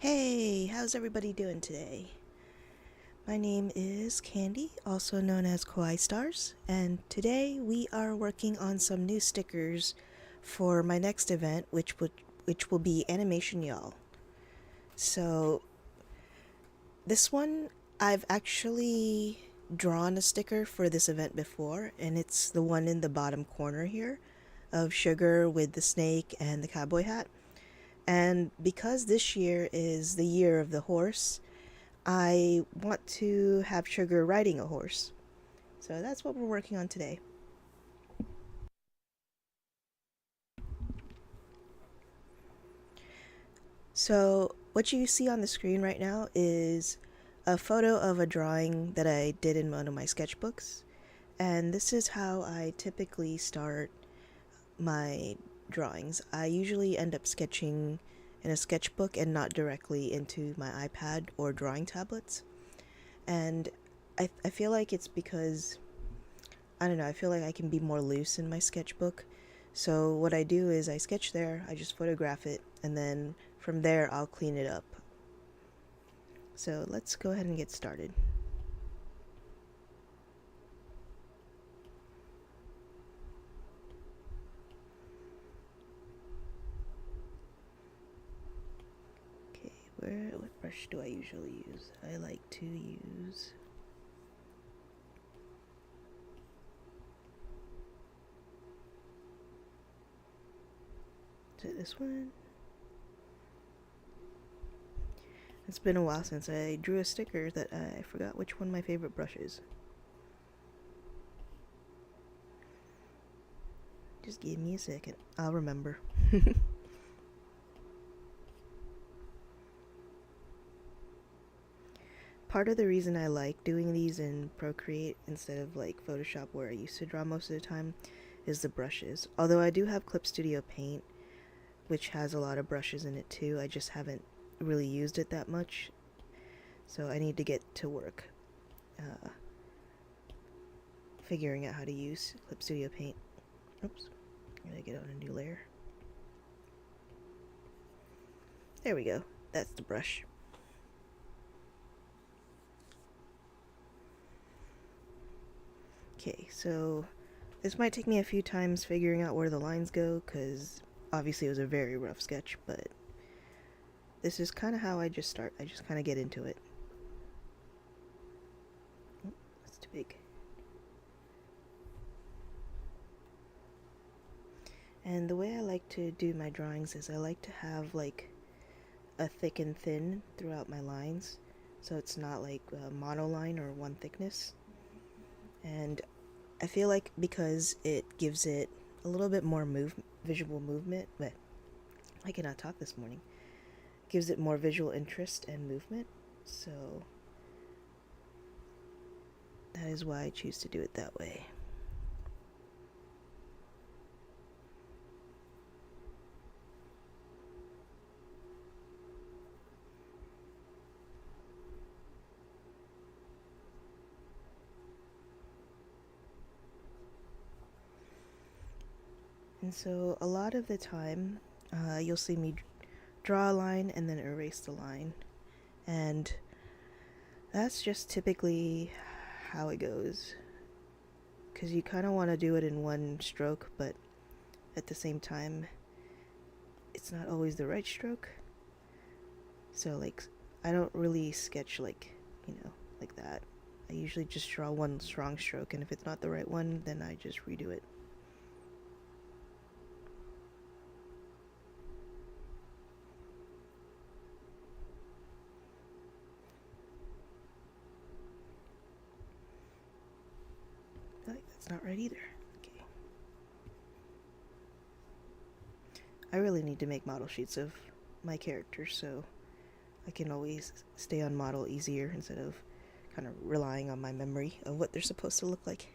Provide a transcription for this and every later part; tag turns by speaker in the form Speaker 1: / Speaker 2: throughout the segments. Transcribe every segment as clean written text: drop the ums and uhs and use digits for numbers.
Speaker 1: Hey, how's everybody doing today? My name is Candy, also known as Kawaii Stars, and today we are working on some new stickers for my next event, which will be Animation Y'all. So this one, I've actually drawn a sticker for this event before, and it's the one in the bottom corner here of Sugar with the snake and the cowboy hat. And because this year is the year of the horse, I want to have Sugar riding a horse. So that's what we're working on today. So, what you see on the screen right now is a photo of a drawing that I did in one of my sketchbooks. And this is how I typically start my drawings. I usually end up sketching in a sketchbook and not directly into my iPad or drawing tablets. And I feel like it's because, I don't know, I feel like I can be more loose in my sketchbook. So what I do is I sketch there, I just photograph it, and then from there I'll clean it up. So let's go ahead and get started. Okay, what brush do I usually use? I like to use is it this one? It's been a while since I drew a sticker that I forgot which one my favorite brush is. Just give me a second. I'll remember. Part of the reason I like doing these in Procreate instead of like Photoshop where I used to draw most of the time is the brushes. Although I do have Clip Studio Paint, which has a lot of brushes in it too. I just haven't really used it that much. So I need to get to work figuring out how to use Clip Studio Paint. Oops. I'm gonna get on a new layer. There we go. That's the brush. Okay, so this might take me a few times figuring out where the lines go, because obviously it was a very rough sketch, but this is kind of how I just start. I just kind of get into it. Oh, that's too big. And the way I like to do my drawings is I like to have like a thick and thin throughout my lines, so it's not like a monoline or one thickness. And I feel like because it gives it a little bit more visual movement, but I cannot talk this morning. Gives it more visual interest and movement. So that is why I choose to do it that way. And so a lot of the time, you'll see me draw a line and then erase the line. And that's just typically how it goes. Because you kind of want to do it in one stroke, but at the same time, it's not always the right stroke. So, like, I don't really sketch like that. I usually just draw one strong stroke, and if it's not the right one, then I just redo it. That's not right either. Okay. I really need to make model sheets of my characters so I can always stay on model easier instead of kind of relying on my memory of what they're supposed to look like.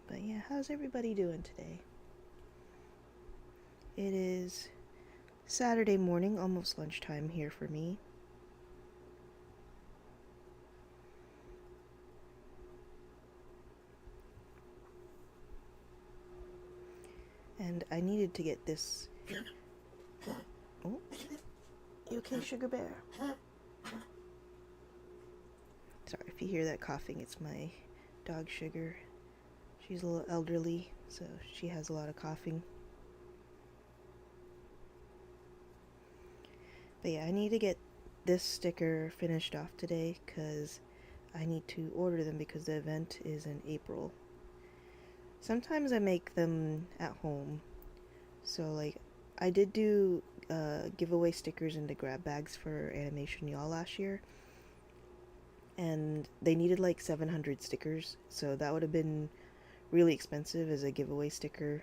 Speaker 1: But yeah, how's everybody doing today? It is Saturday morning, almost lunchtime here for me. and I needed to get this. Oh, you okay, Sugar Bear? Sorry if you hear that coughing, it's my dog Sugar. She's a little elderly, so she has a lot of coughing. But yeah, I need to get this sticker finished off today because I need to order them because the event is in April. Sometimes I make them at home. So like I did do giveaway stickers into grab bags for Animation Y'all last year. And they needed like 700 stickers, so that would have been really expensive as a giveaway sticker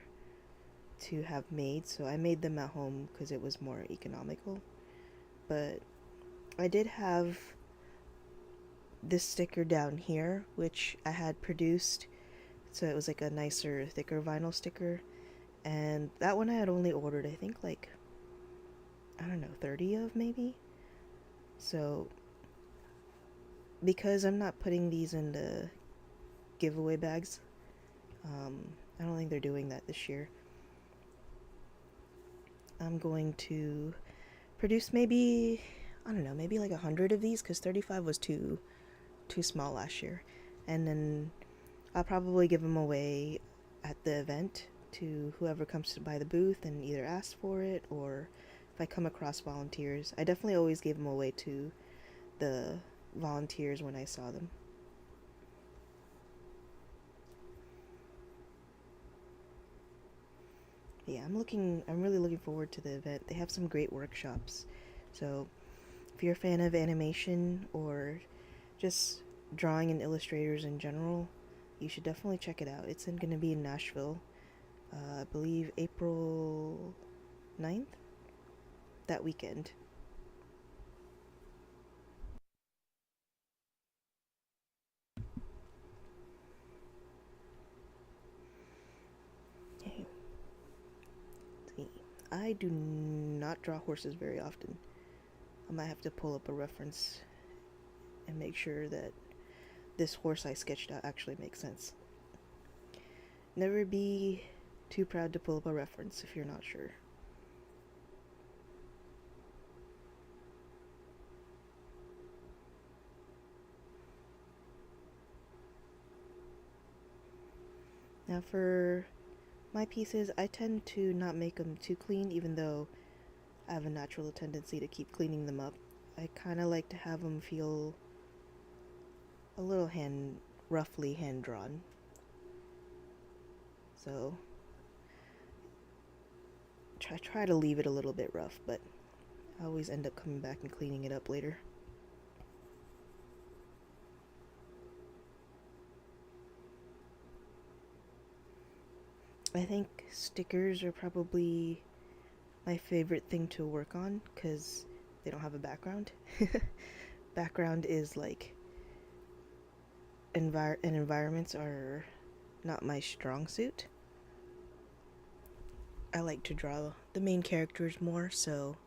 Speaker 1: to have made. So I made them at home because it was more economical. But I did have this sticker down here, which I had produced, so it was like a nicer, thicker vinyl sticker. And that one I had only ordered, I think, like, I don't know, 30 of maybe. So because I'm not putting these in the giveaway bags, I don't think they're doing that this year. I'm going to produce maybe, I don't know, maybe like 100 of these, because 35 was too small last year. And then I'll probably give them away at the event to whoever comes to buy the booth and either ask for it, or if I come across volunteers. I definitely always gave them away to the volunteers when I saw them. Yeah, I'm really looking forward to the event. They have some great workshops. So if you're a fan of animation or just drawing and illustrators in general, you should definitely check it out. It's going to be in Nashville, I believe April 9th, that weekend. Okay. See, I do not draw horses very often. I might have to pull up a reference and make sure that this horse I sketched out actually makes sense. Never be too proud to pull up a reference if you're not sure. Now for my pieces, I tend to not make them too clean, even though I have a natural tendency to keep cleaning them up. I kind of like to have them feel a little roughly hand drawn. So try to leave it a little bit rough, but I always end up coming back and cleaning it up later. I think stickers are probably my favorite thing to work on because they don't have a background. Background is like and environments are not my strong suit. I like to draw the main characters more, so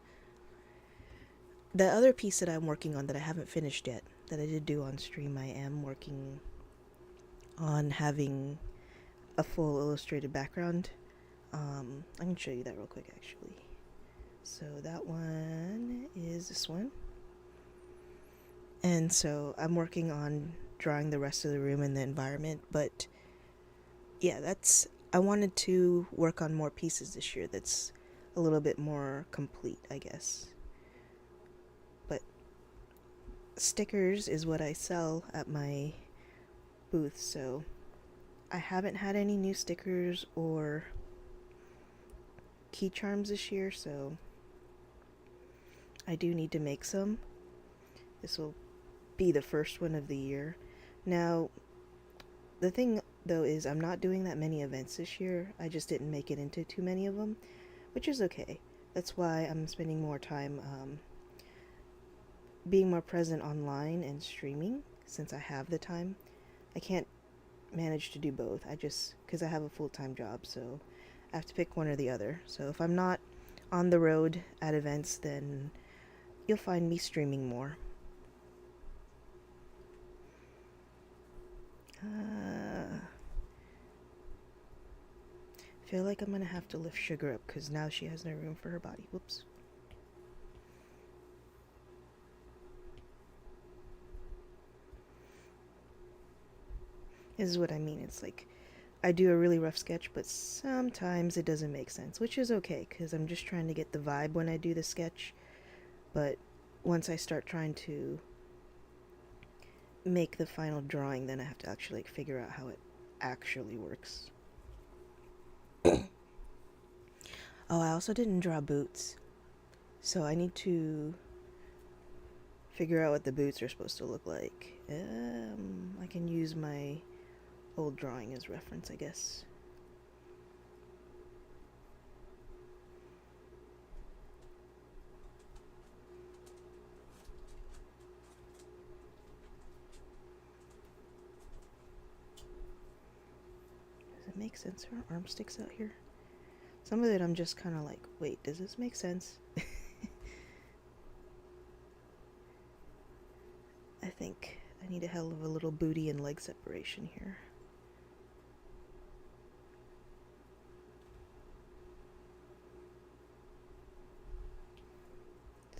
Speaker 1: the other piece that I'm working on that I haven't finished yet, that I did do on stream, I am working on having a full illustrated background. I can show you that real quick actually. So that one is this one. And so I'm working on drawing the rest of the room and the environment, but yeah, I wanted to work on more pieces this year that's a little bit more complete, I guess. But stickers is what I sell at my booth, so I haven't had any new stickers or key charms this year, so I do need to make some. This will be the first one of the year. Now, the thing though is I'm not doing that many events this year. I just didn't make it into too many of them, which is okay. That's why I'm spending more time being more present online and streaming since I have the time. I can't manage to do both. Because I have a full-time job, so I have to pick one or the other. So if I'm not on the road at events, then you'll find me streaming more. feel like I'm gonna have to lift Sugar up because now she has no room for her body. Whoops. This is what I mean. It's like I do a really rough sketch, but sometimes it doesn't make sense, which is okay because I'm just trying to get the vibe when I do the sketch. But once I start trying to make the final drawing, then I have to actually like figure out how it actually works. Oh, I also didn't draw boots, so I need to figure out what the boots are supposed to look like. I can use my old drawing as reference, I guess. Does it make sense? Her arm sticks out here. Some of it I'm just kind of like, wait, does this make sense? I think I need a hell of a little booty and leg separation here.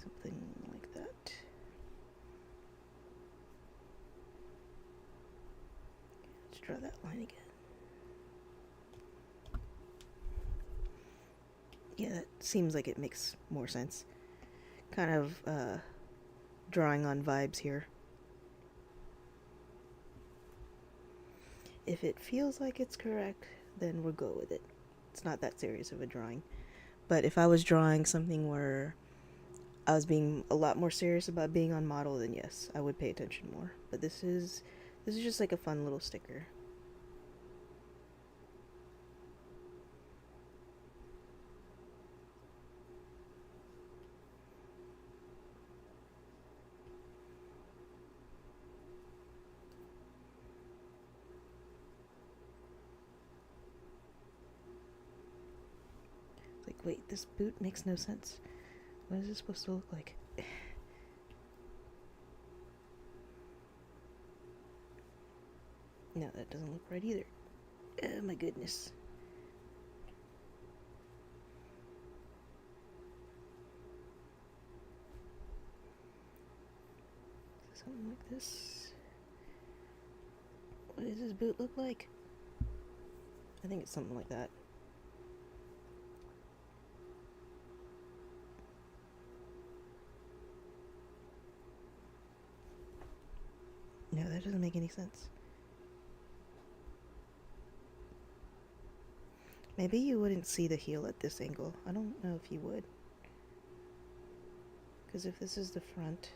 Speaker 1: Something like that. Let's draw that line again. Yeah, that seems like it makes more sense. Kind of drawing on vibes here. If it feels like it's correct, then we'll go with it. It's not that serious of a drawing. But if I was drawing something where I was being a lot more serious about being on model, then yes, I would pay attention more. But this is just like a fun little sticker. Like, wait, this boot makes no sense. What is this supposed to look like? No, that doesn't look right either. Oh my goodness. Something like this. What does this boot look like? I think it's something like that. No, that doesn't make any sense. Maybe you wouldn't see the heel at this angle. I don't know if you would. Because if this is the front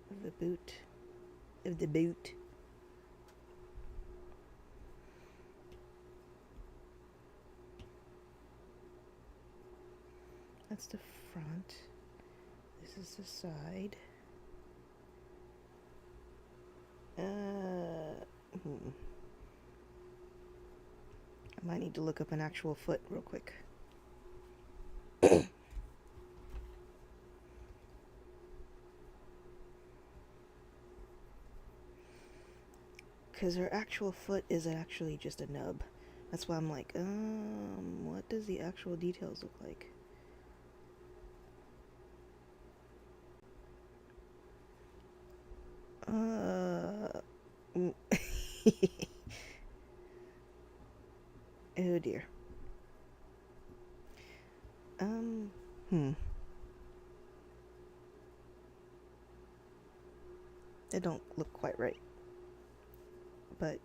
Speaker 1: of the boot, that's the front. This is the side. I might need to look up an actual foot real quick. Because her actual foot is actually just a nub. That's why I'm like, what does the actual details look like? Oh dear. It don't look quite right. But,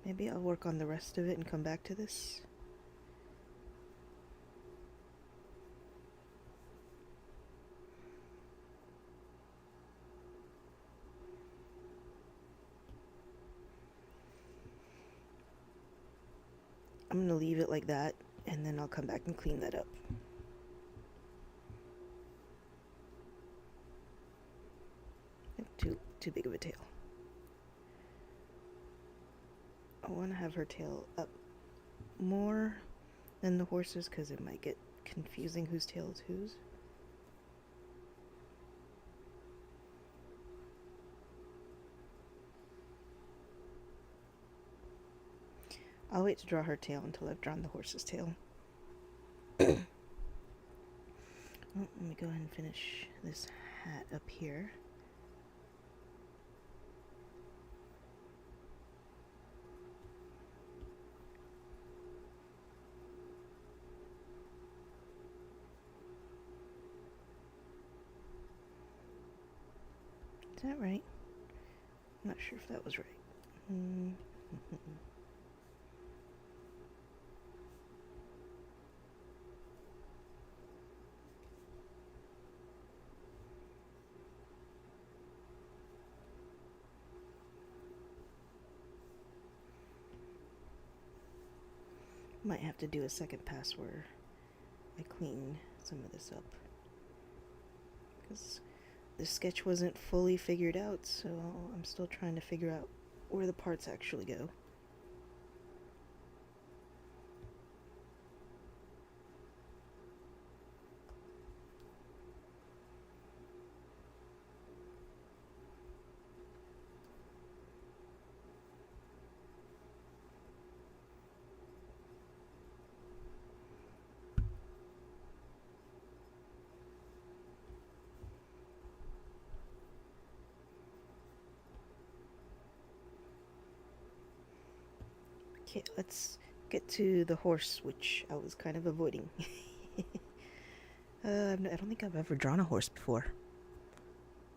Speaker 1: maybe I'll work on the rest of it and come back to this. I'm gonna leave it like that, and then I'll come back and clean that up. Too big of a tail. I want to have her tail up more than the horse's because it might get confusing whose tail is whose. I'll wait to draw her tail until I've drawn the horse's tail. Well, let me go ahead and finish this hat up here. Is that right? I'm not sure if that was right. Might have to do a second pass where I clean some of this up, because this sketch wasn't fully figured out, so I'm still trying to figure out where the parts actually go. Okay, let's get to the horse, which I was kind of avoiding. I don't think I've ever drawn a horse before.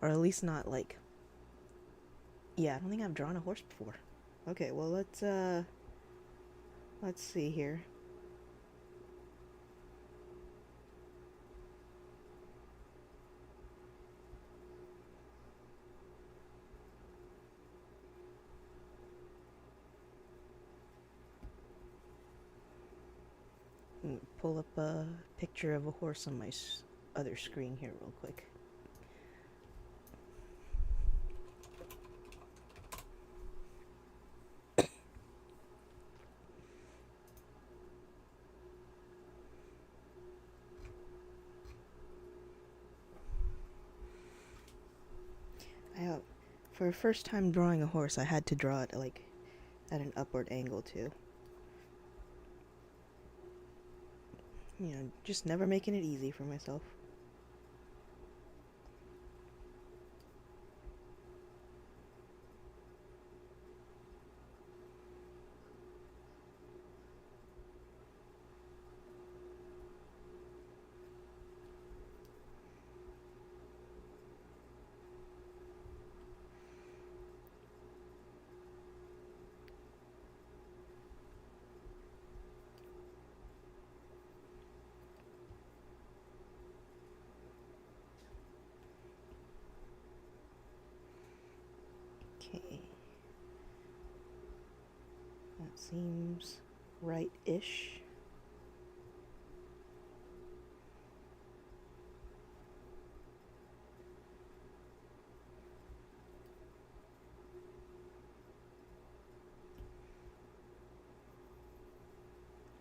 Speaker 1: Or at least not like... Yeah, I don't think I've drawn a horse before. Okay, well let's see here. Pull up a picture of a horse on my other screen here real quick. For a first time drawing a horse, I had to draw it like at an upward angle too. You know, just never making it easy for myself. Okay. That seems right-ish.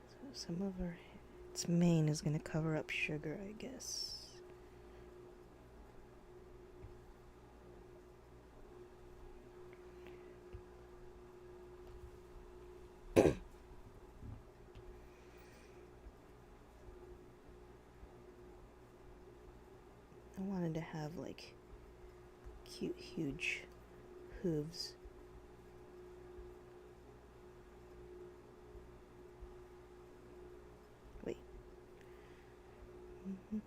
Speaker 1: So some of its mane is going to cover up sugar, I guess. I wanted to have like cute, huge hooves. Wait. I think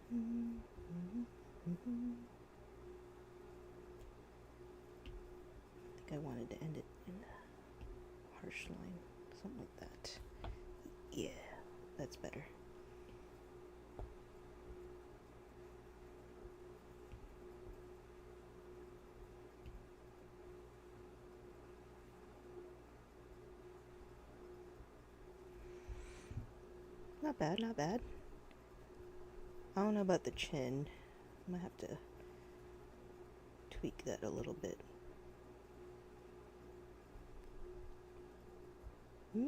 Speaker 1: I wanted to end it in a harsh line, something like that. Yeah, that's better. Not bad, not bad. I don't know about the chin. I might have to tweak that a little bit. I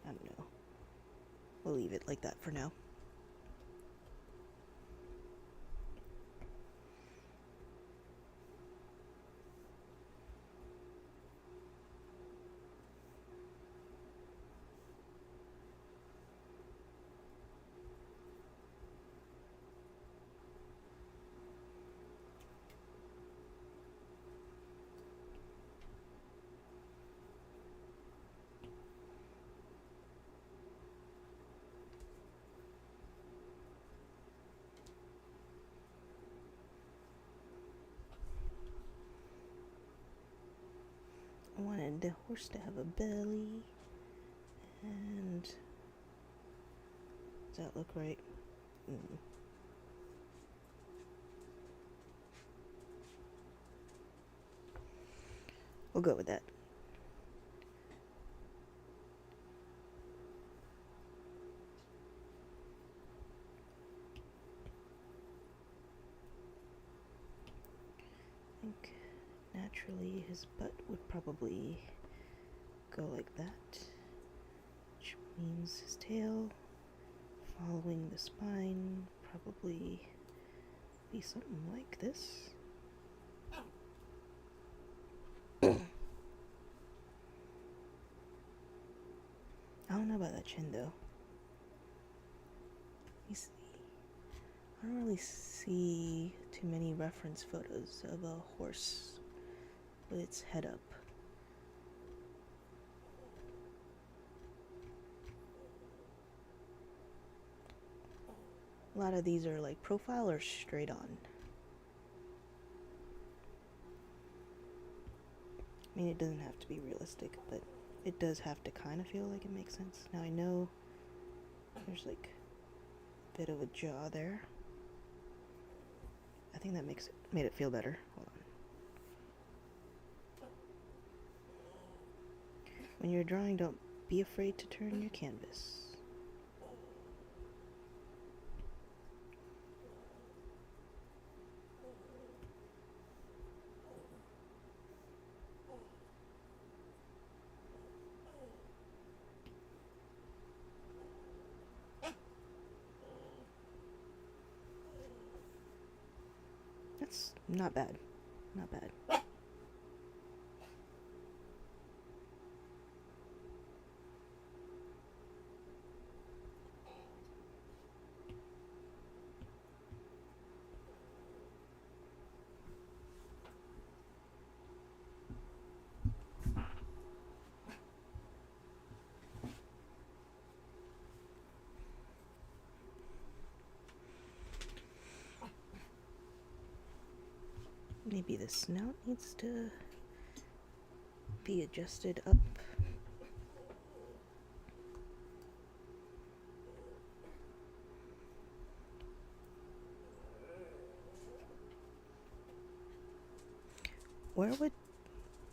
Speaker 1: don't know. We'll leave it like that for now. the horse to have a belly. And does that look right? We'll go with that. I think naturally his butt would probably go like that, which means his tail following the spine probably be something like this. I don't know about that chin though. You see, I don't really see too many reference photos of a horse with its head up. A lot of these are like profile or straight on. I mean, it doesn't have to be realistic, but it does have to kind of feel like it makes sense. Now I know there's like a bit of a jaw there. I think that made it feel better. Hold on. When you're drawing, don't be afraid to turn your canvas. That's not bad. Not bad. Maybe the snout needs to be adjusted up. Where would...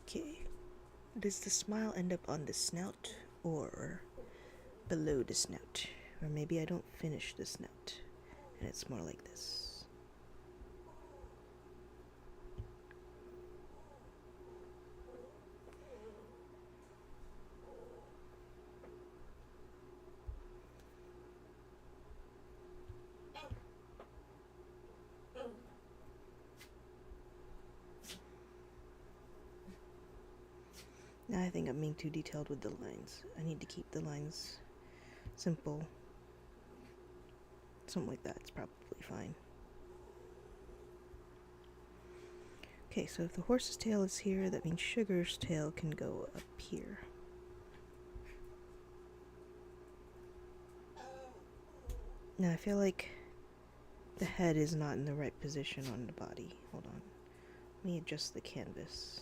Speaker 1: Okay. Does the smile end up on the snout or below the snout? Or maybe I don't finish the snout and it's more like this. Now I think I'm being too detailed with the lines. I need to keep the lines simple. Something like that's probably fine. Okay, so if the horse's tail is here, that means Sugar's tail can go up here. Now I feel like the head is not in the right position on the body. Hold on. Let me adjust the canvas.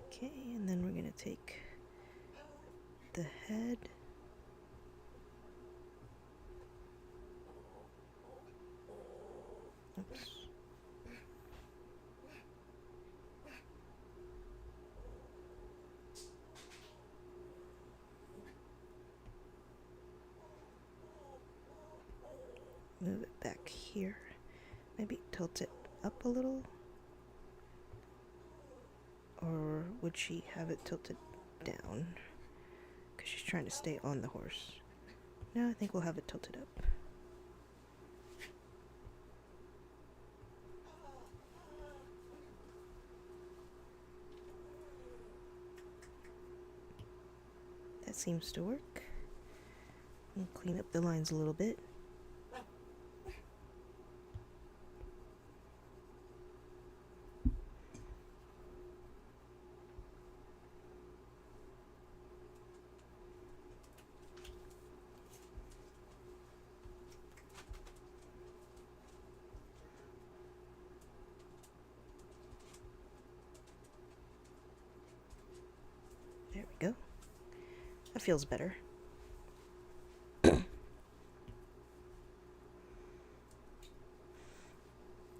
Speaker 1: Okay, and then we're gonna take the head. Oops. Move it back here. Maybe tilt it up a little. Or would she have it tilted down? Because she's trying to stay on the horse. No, I think we'll have it tilted up. That seems to work. I'll clean up the lines a little bit. That feels better.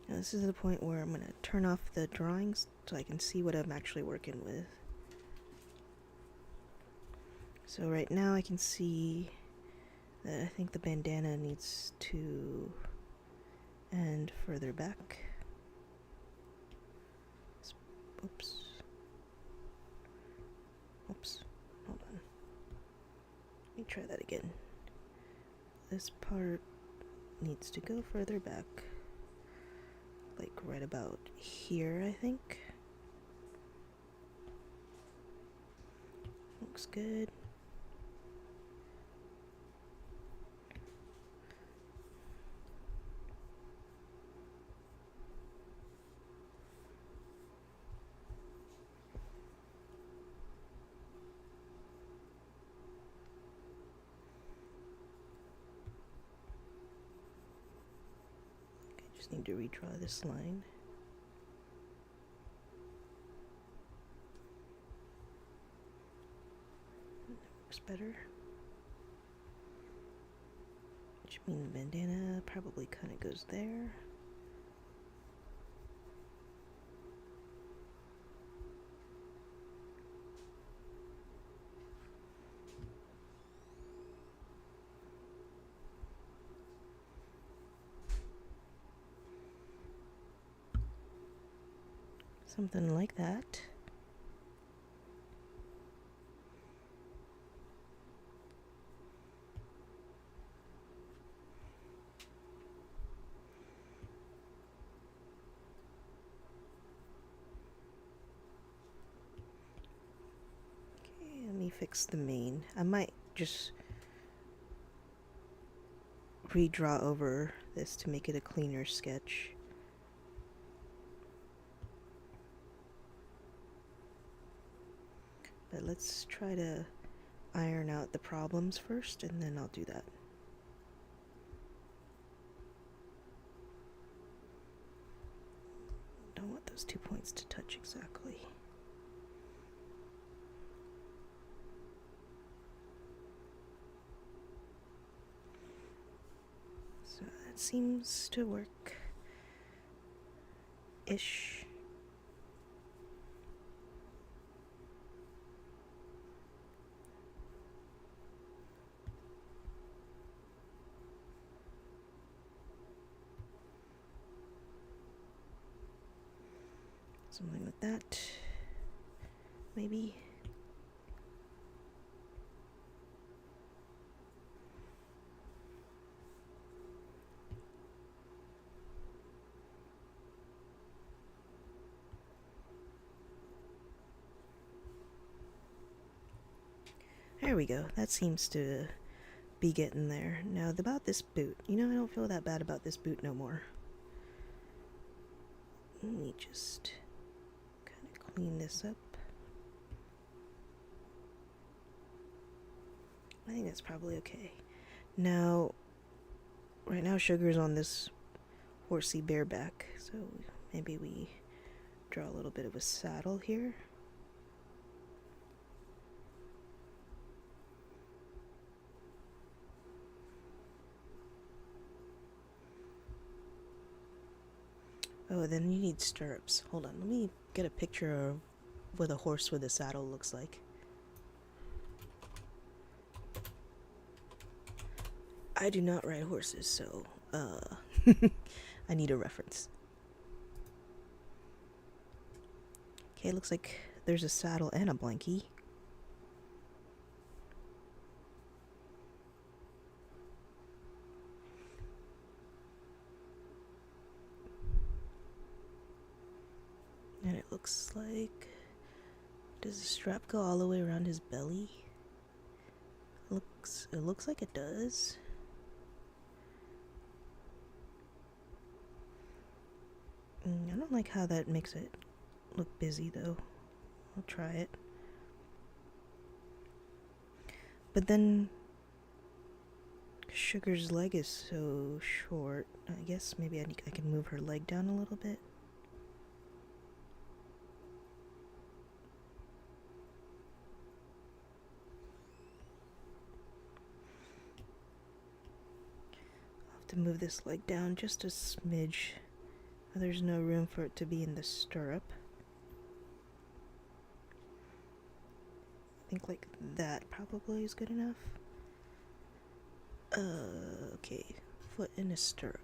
Speaker 1: Now this is the point where I'm going to turn off the drawings so I can see what I'm actually working with. So right now I can see that I think the bandana needs to end further back. Oops. Oops. Hold on. Let me try that again. This part needs to go further back. Like right about here, I think. Looks good. Just need to redraw this line. That looks better. Which means the bandana probably kind of goes there. Something like that. Okay, let me fix the mane. I might just redraw over this to make it a cleaner sketch. But let's try to iron out the problems first, and then I'll do that. Don't want those 2 points to touch exactly. So that seems to work-ish. Something like that, maybe. There we go. That seems to be getting there. Now, about this boot. You know, I don't feel that bad about this boot no more. Let me just kind of clean this up. I think that's probably okay. Now, right now Sugar's on this horsey bareback, so maybe we draw a little bit of a saddle here. Oh, then you need stirrups. Hold on, let me get a picture of what a horse with a saddle looks like. I do not ride horses, so, I need a reference. Okay, looks like there's a saddle and a blankie. And it looks like... Does the strap go all the way around his belly? It looks like it does. I don't like how that makes it look busy, though. I'll try it. But then Sugar's leg is so short. I guess maybe I can move her leg down a little bit. to move this leg down just a smidge. There's no room for it to be in the stirrup. I think like that probably is good enough. Okay, foot in a stirrup.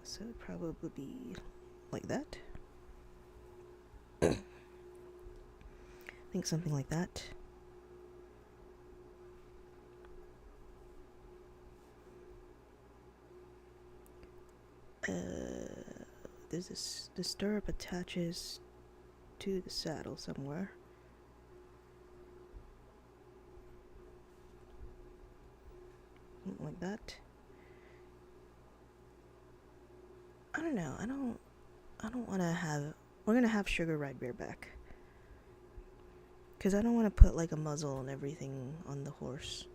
Speaker 1: So it'd probably be like that. I think something like that. There's this, the stirrup attaches to the saddle somewhere. Something like that. I don't know. I don't want to have. We're gonna have Sugar ride bareback. Cause I don't want to put like a muzzle and everything on the horse.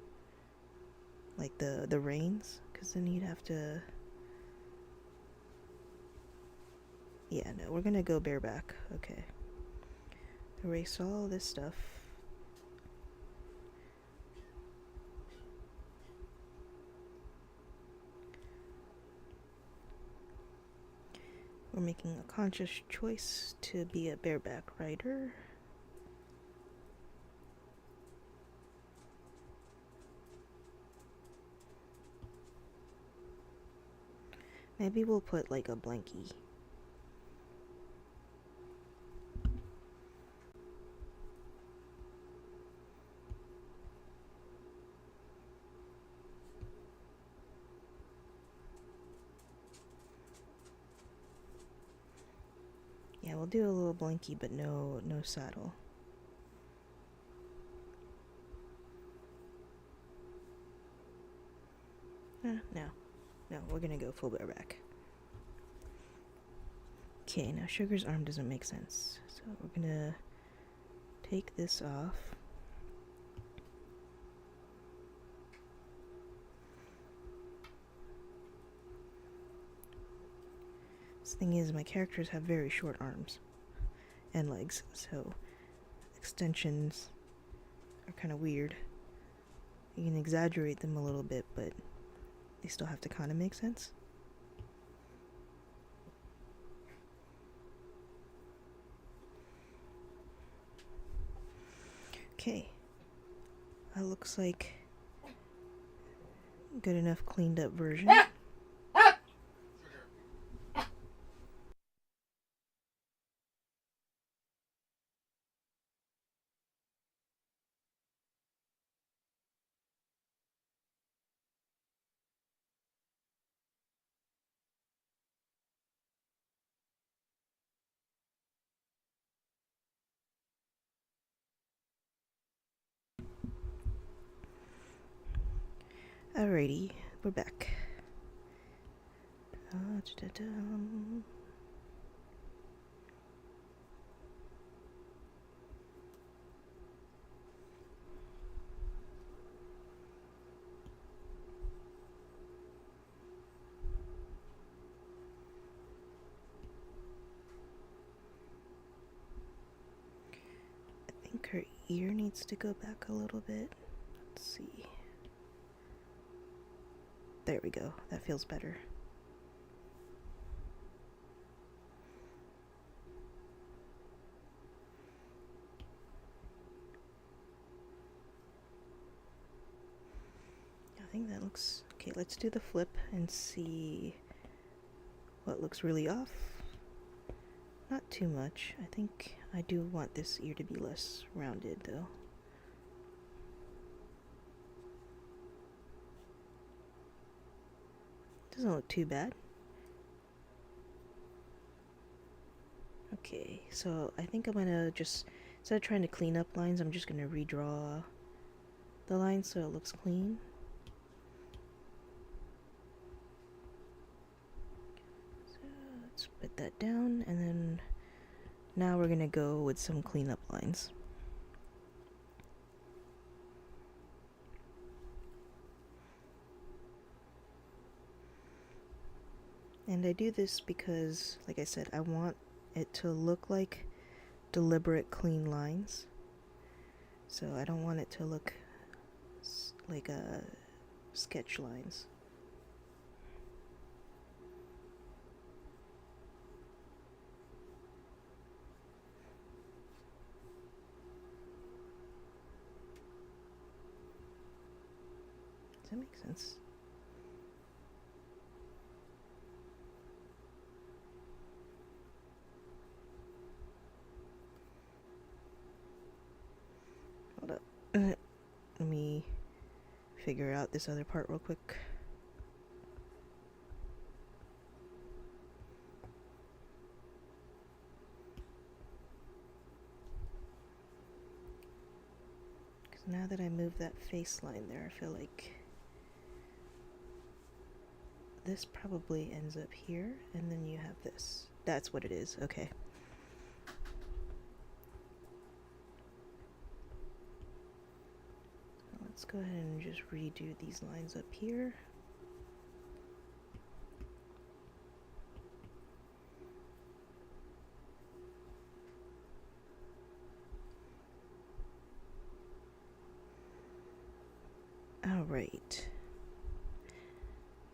Speaker 1: Like the reins. Cause then you'd have to. Yeah, no, we're gonna go bareback. Okay. Erase all this stuff. We're making a conscious choice to be a bareback rider. Maybe we'll put like a blankie. Yeah, we'll do a little blankie, but no saddle. No, we're gonna go full bareback. Okay, now Sugar's arm doesn't make sense, so we're gonna take this off. This thing is, my characters have very short arms and legs, so extensions are kind of weird. You can exaggerate them a little bit, but they still have to kind of make sense. Okay, that looks like a good enough cleaned up version. Alrighty, we're back. I think her ear needs to go back a little bit. Let's see. There we go. That feels better. I think that looks okay. Let's do the flip and see what looks really off. Not too much. I think I do want this ear to be less rounded though. Doesn't look too bad. Okay, so I think I'm gonna just, instead of trying to clean up lines, I'm just gonna redraw the lines so it looks clean. So let's put that down, and then now we're gonna go with some cleanup lines. And I do this because, like I said, I want it to look like deliberate clean lines. So I don't want it to look like sketch lines. Does that make sense? Hold up. Let me figure out this other part real quick. Because now that I move that face line there, I feel like this probably ends up here, and then you have this. That's what it is. Okay. Let's go ahead and just redo these lines up here. Alright.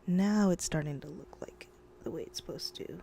Speaker 1: Now it's starting to look like the way it's supposed to.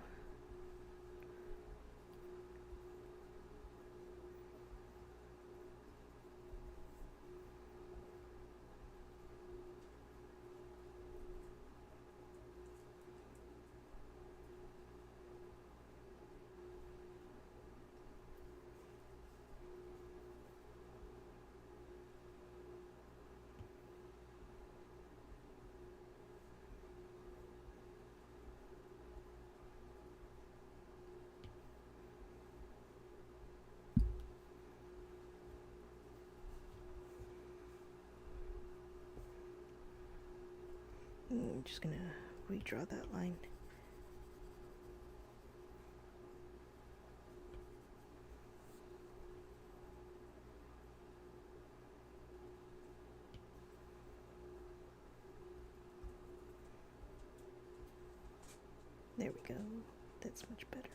Speaker 1: I'm just gonna redraw that line. There we go. That's much better.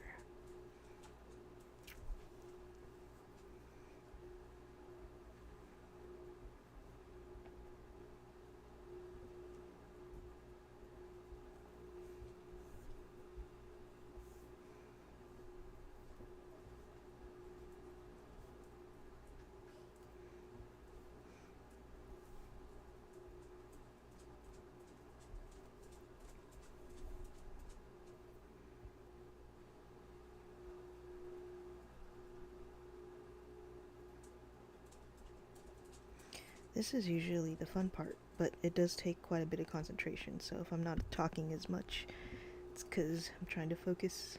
Speaker 1: This is usually the fun part, but it does take quite a bit of concentration, so if I'm not talking as much, it's because I'm trying to focus.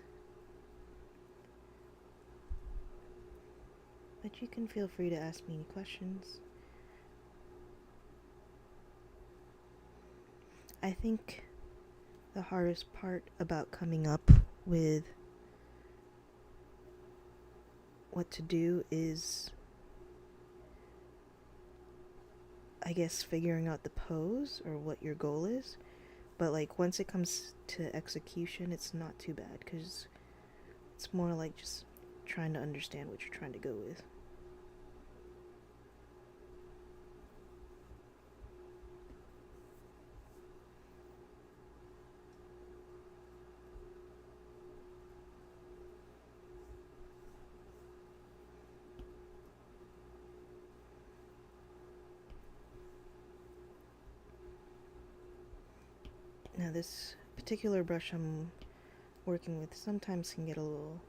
Speaker 1: But you can feel free to ask me any questions. I think the hardest part about coming up with what to do is, I guess, figuring out the pose or what your goal is. But like once it comes to execution, it's not too bad because it's more like just trying to understand what you're trying to go with. Now this particular brush I'm working with sometimes can get a little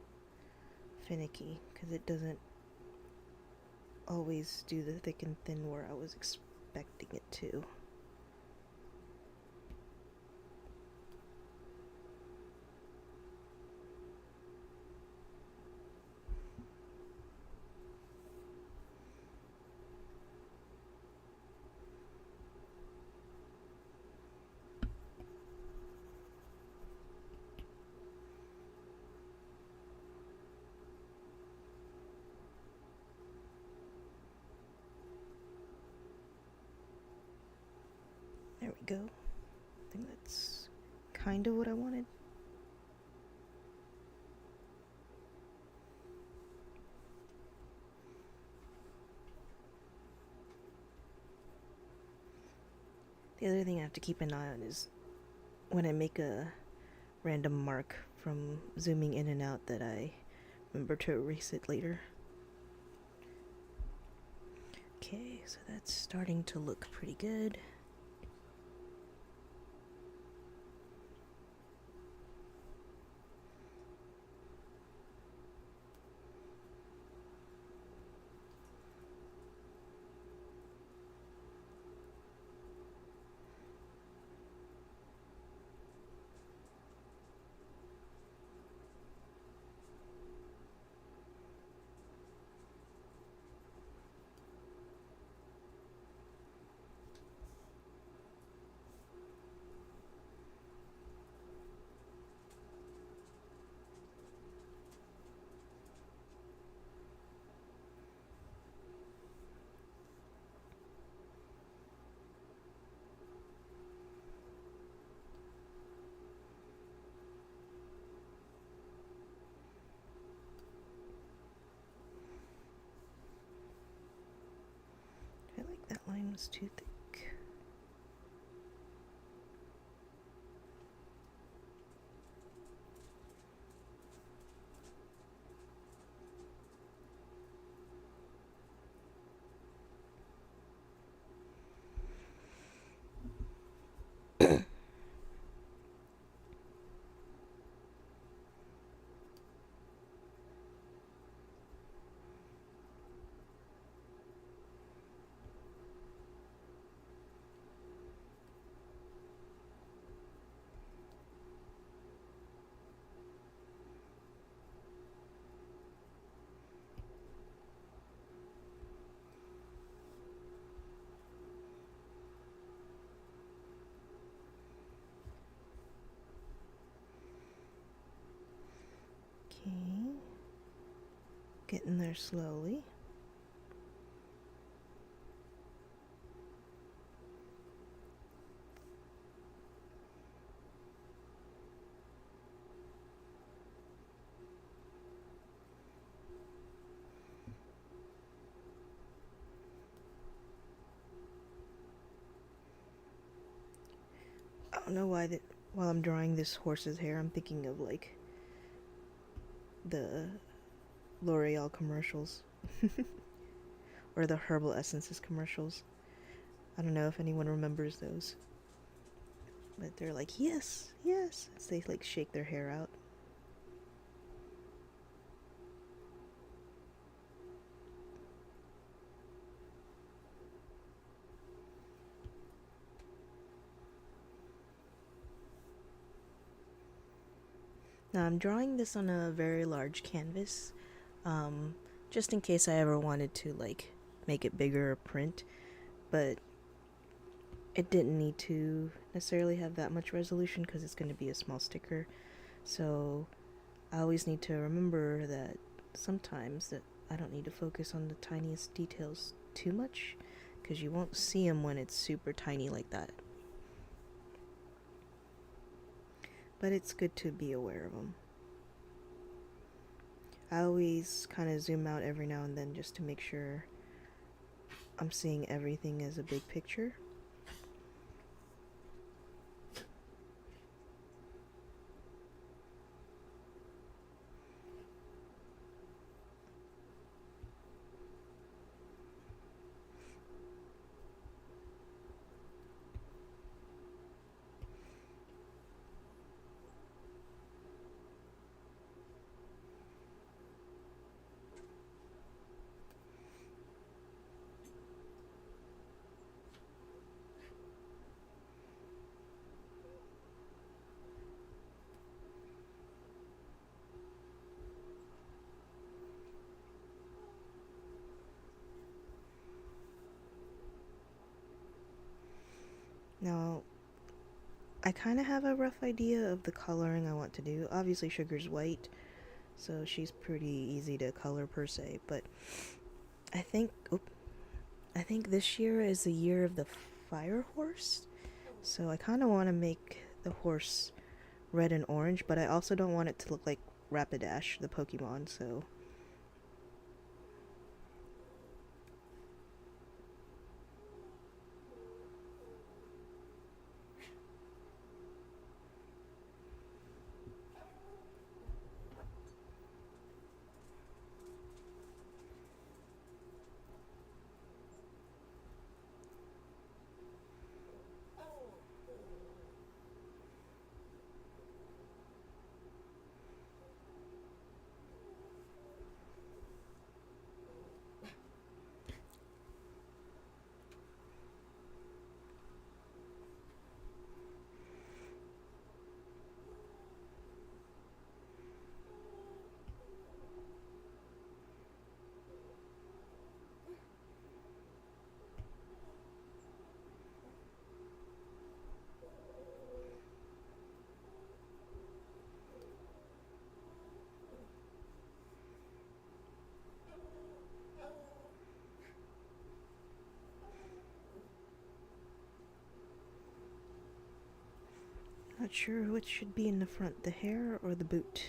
Speaker 1: finicky because it doesn't always do the thick and thin where I was expecting it to. There we go. I think that's kind of what I wanted. The other thing I have to keep an eye on is when I make a random mark from zooming in and out that I remember to erase it later. Okay, so that's starting to look pretty good. I feel like that line was too thick. Okay, getting there slowly. I don't know why that while I'm drawing this horse's hair, I'm thinking of like the L'Oreal commercials or the herbal essences commercials. I don't know if anyone remembers those, but they're like, yes, yes, as they like shake their hair out. Now I'm drawing this on a very large canvas, um, just in case I ever wanted to like make it bigger or print, but it didn't need to necessarily have that much resolution because it's going to be a small sticker. So I always need to remember that sometimes that I don't need to focus on the tiniest details too much because you won't see them when it's super tiny like that. But it's good to be aware of them. I always kind of zoom out every now and then just to make sure I'm seeing everything as a big picture. Now, I kind of have a rough idea of the coloring I want to do. Obviously, Sugar's white, so she's pretty easy to color per se, but I think I think this year is the year of the fire horse. So I kind of want to make the horse red and orange, but I also don't want it to look like Rapidash, the Pokemon, so Not sure which should be in the front, the hair or the boot.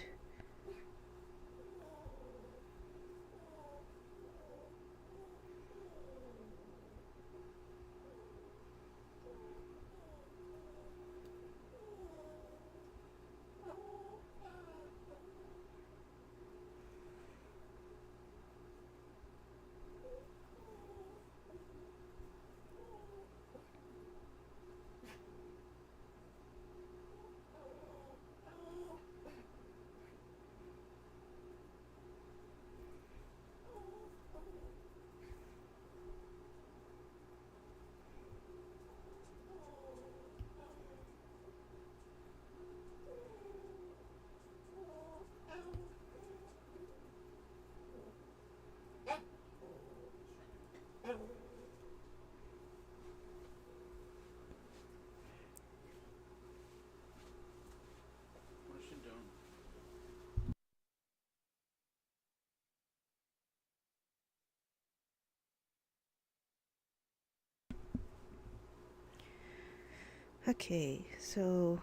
Speaker 1: Okay, so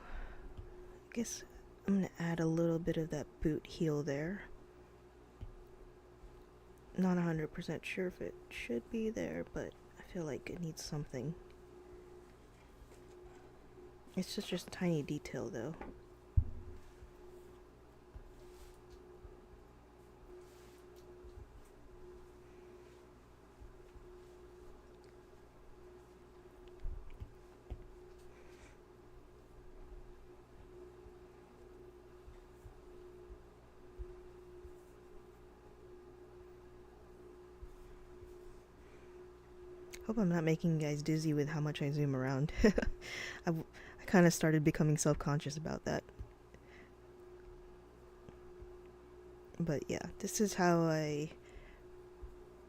Speaker 1: I guess I'm gonna add a little bit of that boot heel there. Not 100% sure if it should be there, but I feel like it needs something. It's just a tiny detail though. Hope I'm not making you guys dizzy with how much I zoom around. I kind of started becoming self-conscious about that. But yeah, this is how I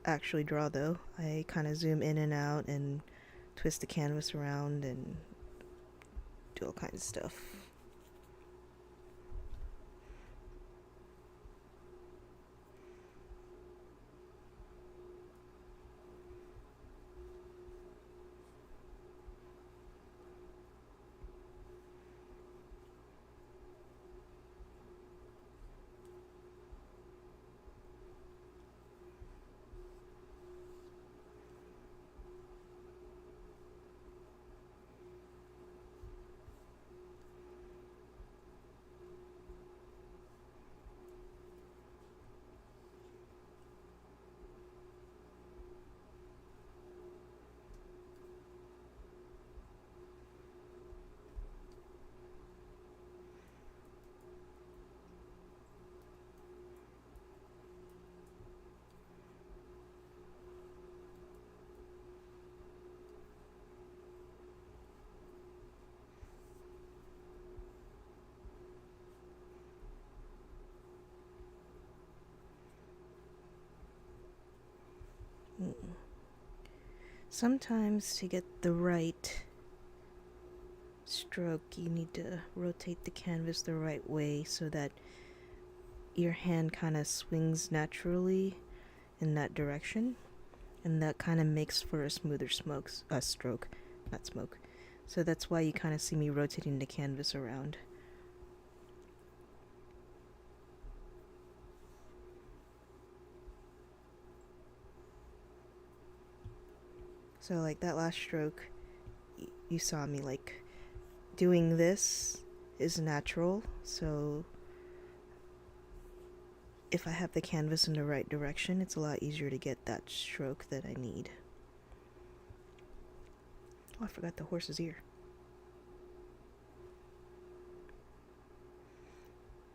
Speaker 1: actually draw though. I kind of zoom in and out and twist the canvas around and do all kinds of stuff. Sometimes to get the right stroke, you need to rotate the canvas the right way so that your hand kind of swings naturally in that direction, and that kind of makes for a smoother stroke, not smoke. So that's why you kind of see me rotating the canvas around. So like that last stroke, you saw me like doing this is natural, so if I have the canvas in the right direction, it's a lot easier to get that stroke that I need. Oh, I forgot the horse's ear.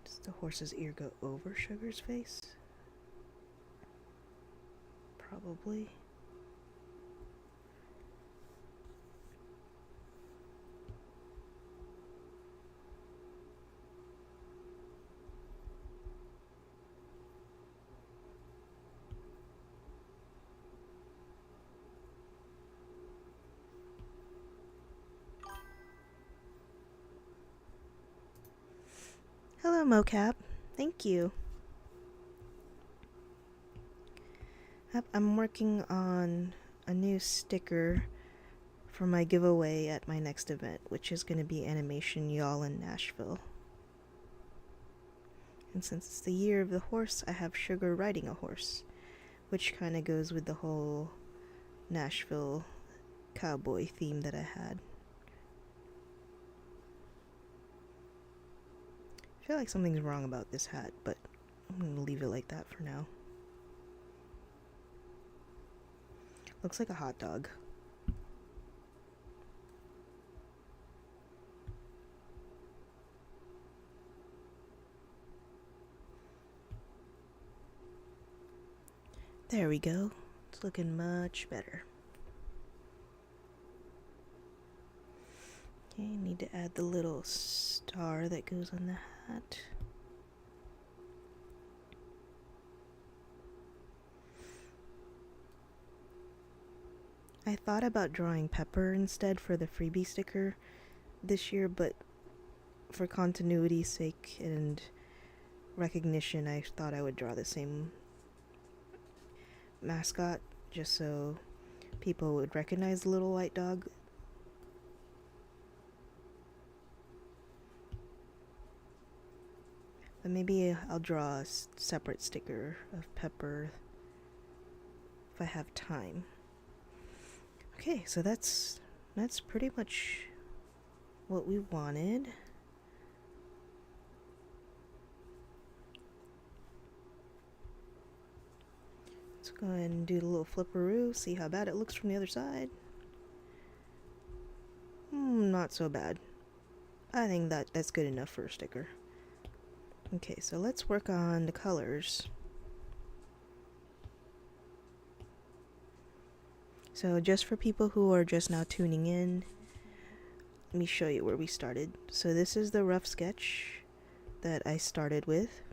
Speaker 1: Does the horse's ear go over Sugar's face? Probably. Hello, mocap. Thank you. I'm working on a new sticker for my giveaway at my next event, which is going to be Animation Y'all in Nashville. And since it's the year of the horse, I have Sugar riding a horse, which kind of goes with the whole Nashville cowboy theme that I had. I feel like something's wrong about this hat, but I'm going to leave it like that for now. Looks like a hot dog. There we go. It's looking much better. Okay, need to add the little star that goes on the hat. I thought about drawing Pepper instead for the freebie sticker this year, but for continuity's sake and recognition, I thought I would draw the same mascot just so people would recognize the little white dog. But maybe I'll draw a separate sticker of Pepper if I have time. Okay, so that's pretty much what we wanted. Let's go ahead and do the little flipperoo, see how bad it looks from the other side. Not so bad. I think that's good enough for a sticker. Okay, so let's work on the colors. So just for people who are just now tuning in, let me show you where we started. So this is the rough sketch that I started with.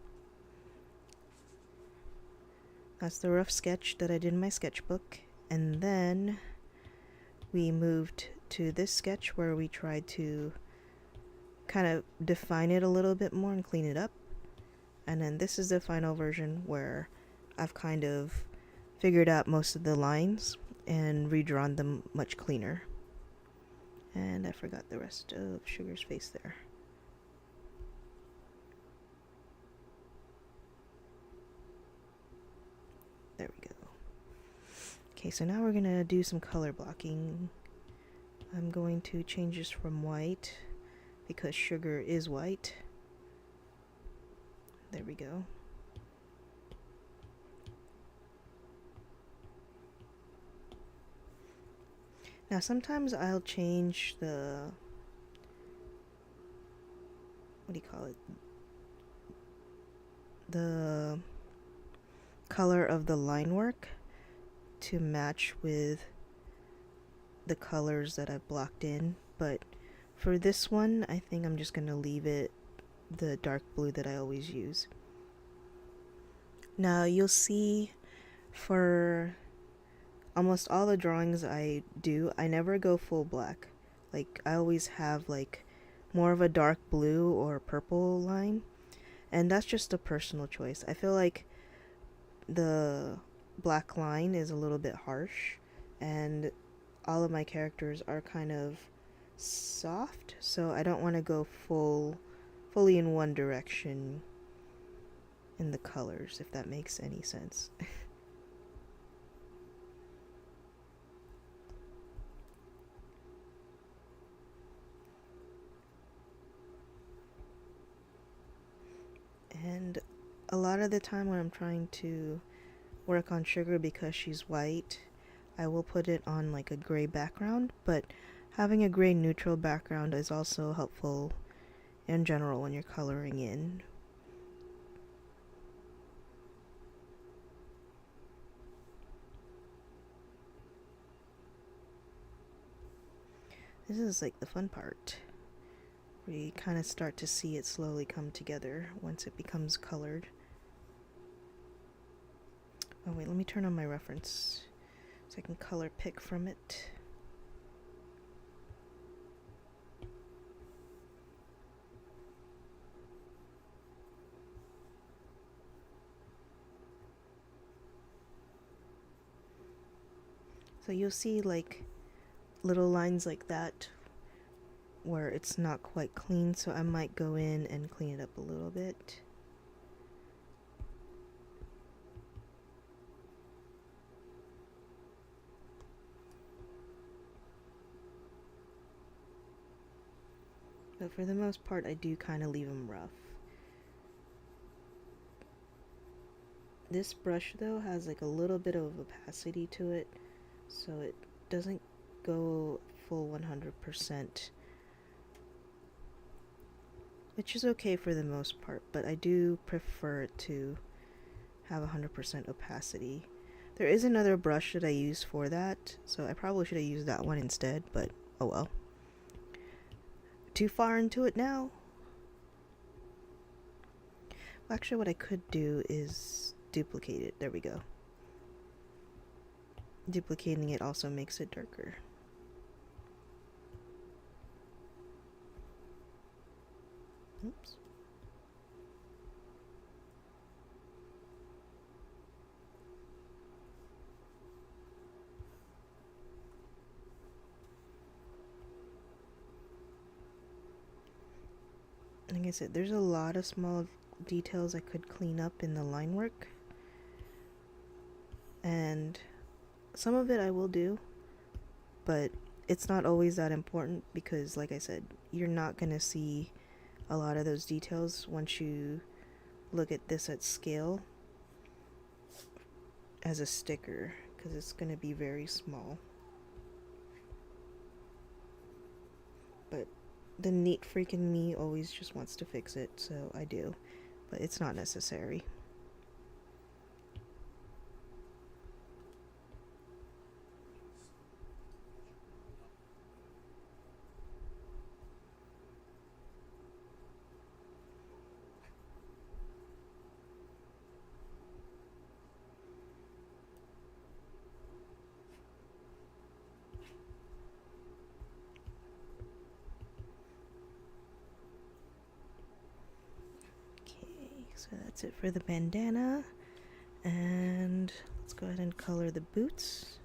Speaker 1: That's the rough sketch that I did in my sketchbook. And then we moved to this sketch where we tried to kind of define it a little bit more and clean it up. And then this is the final version where I've kind of figured out most of the lines and redrawn them much cleaner. And I forgot the rest of Sugar's face there. There we go. Okay, so now we're gonna do some color blocking. I'm going to change this from white because Sugar is white. There we go. Now sometimes I'll change the, what do you call it? The color of the line work to match with the colors that I've blocked in, but for this one I think I'm just gonna leave it the dark blue that I always use. Now you'll see for almost all the drawings I do, I never go full black. Like I always have like more of a dark blue or purple line, and that's just a personal choice. I feel like the black line is a little bit harsh, and all of my characters are kind of soft, so I don't want to go fully in one direction in the colors, if that makes any sense. And a lot of the time when I'm trying to work on Sugar, because she's white, I will put it on like a gray background, but having a gray neutral background is also helpful in general when you're coloring in. This is like the fun part. We kind of start to see it slowly come together once it becomes colored. Oh wait, let me turn on my reference so I can color pick from it. So you'll see like little lines like that where it's not quite clean, so I might go in and clean it up a little bit. But for the most part, I do kind of leave them rough. This brush though has like a little bit of opacity to it, so it doesn't go full 100%, which is okay for the most part, but I do prefer it to have 100% opacity. There is another brush that I use for that, so I probably should have used that one instead, but oh well. Too far into it now? Well, actually what I could do is duplicate it. There we go. Duplicating it also makes it darker. Oops. Like I said, there's a lot of small details I could clean up in the line work, and some of it I will do, but it's not always that important because, like I said, you're not gonna see a lot of those details once you look at this at scale as a sticker, because it's gonna be very small. But the neat freak in me always just wants to fix it, so I do, but it's not necessary. So that's it for the bandana, and let's go ahead and color the boots.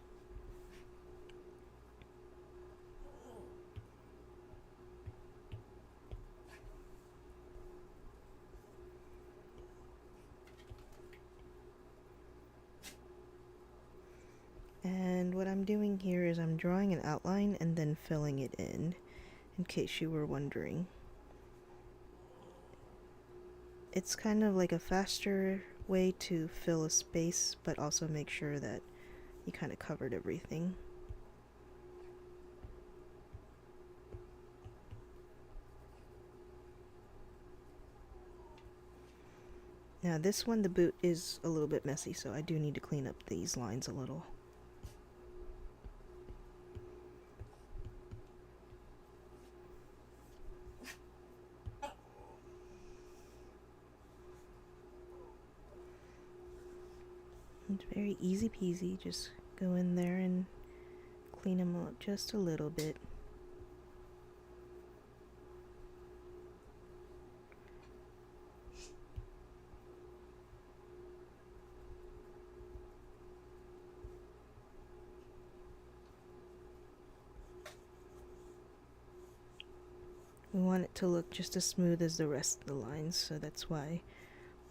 Speaker 1: And what I'm doing here is I'm drawing an outline and then filling it in case you were wondering. It's kind of like a faster way to fill a space, but also make sure that you kind of covered everything. Now this one, the boot is a little bit messy, so I do need to clean up these lines a little. It's very easy peasy, just go in there and clean them up just a little bit. We want it to look just as smooth as the rest of the lines, so that's why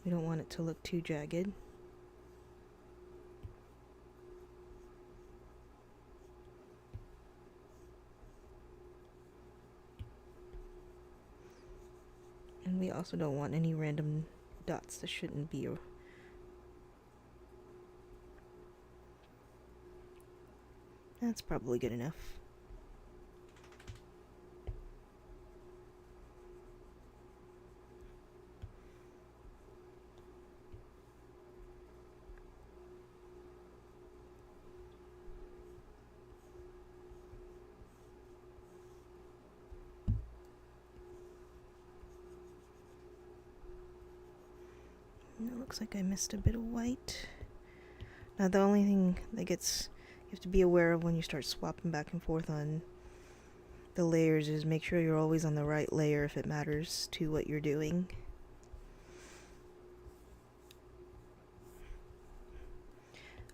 Speaker 1: we don't want it to look too jagged. And we also don't want any random dots that shouldn't be. That's probably good enough. It looks like I missed a bit of white. Now the only thing that you have to be aware of when you start swapping back and forth on the layers is make sure you're always on the right layer if it matters to what you're doing.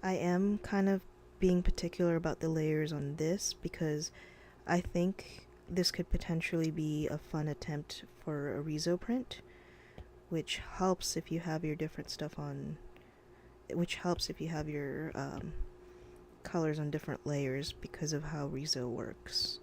Speaker 1: I am kind of being particular about the layers on this because I think this could potentially be a fun attempt for a Rezo print, which helps if you have your different stuff on, which helps if you have your colors on different layers because of how Rezo works.